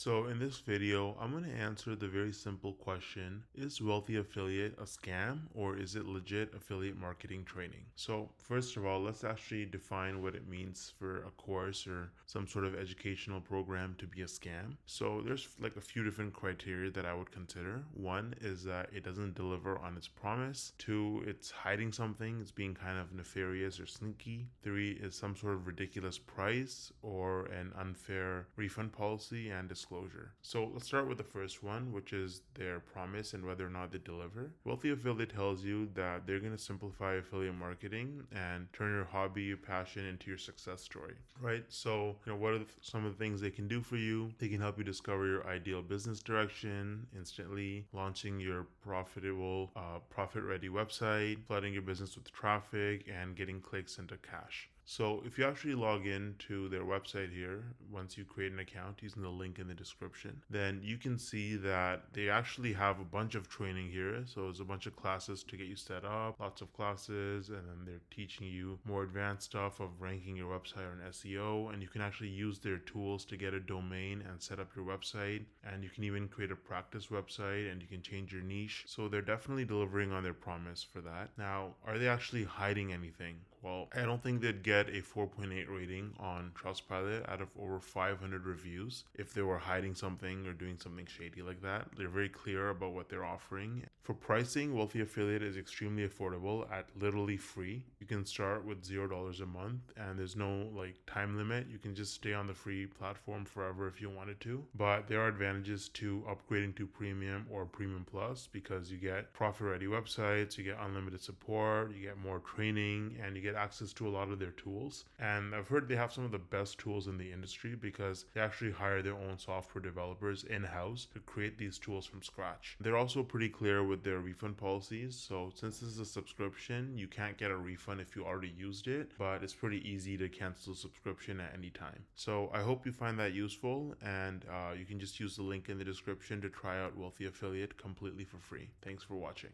So in this video, I'm going to answer the very simple question, is Wealthy Affiliate a scam or is it legit affiliate marketing training? So first of all, let's actually define what it means for a course or some sort of educational program to be a scam. So there's like a few different criteria that I would consider. One is that it doesn't deliver on its promise. Two, it's hiding something, it's being kind of nefarious or sneaky. Three is some sort of ridiculous price or an unfair refund policy and disclosure. So let's start with the first one, which is their promise and whether or not they deliver. Wealthy Affiliate tells you that they're going to simplify affiliate marketing and turn your hobby, your passion into your success story, right? So, what are some of the things they can do for you? They can help you discover your ideal business direction instantly, launching your profitable, profit-ready website, flooding your business with traffic, and getting clicks into cash. So if you actually log in to their website here, once you create an account using the link in the description, then you can see that they actually have a bunch of training here. So there's a bunch of classes to get you set up, lots of classes, and then they're teaching you more advanced stuff of ranking your website on SEO, and you can actually use their tools to get a domain and set up your website, and you can even create a practice website and you can change your niche. So they're definitely delivering on their promise for that. Now, are they actually hiding anything? Well, I don't think they'd get a 4.8 rating on Trustpilot out of over 500 reviews if they were hiding something or doing something shady like that. They're very clear about what they're offering. For pricing, Wealthy Affiliate is extremely affordable at literally free. You can start with $0 a month and there's no time limit. You can just stay on the free platform forever if you wanted to. But there are advantages to upgrading to premium or premium plus because you get profit ready websites, you get unlimited support, you get more training, and you get access to a lot of their tools. And I've heard they have some of the best tools in the industry because they actually hire their own software developers in-house to create these tools from scratch. They're also pretty clear with their refund policies. So since this is a subscription, you can't get a refund if you already used it, but it's pretty easy to cancel a subscription at any time. So I hope you find that useful, and you can just use the link in the description to try out Wealthy Affiliate completely for free. Thanks for watching.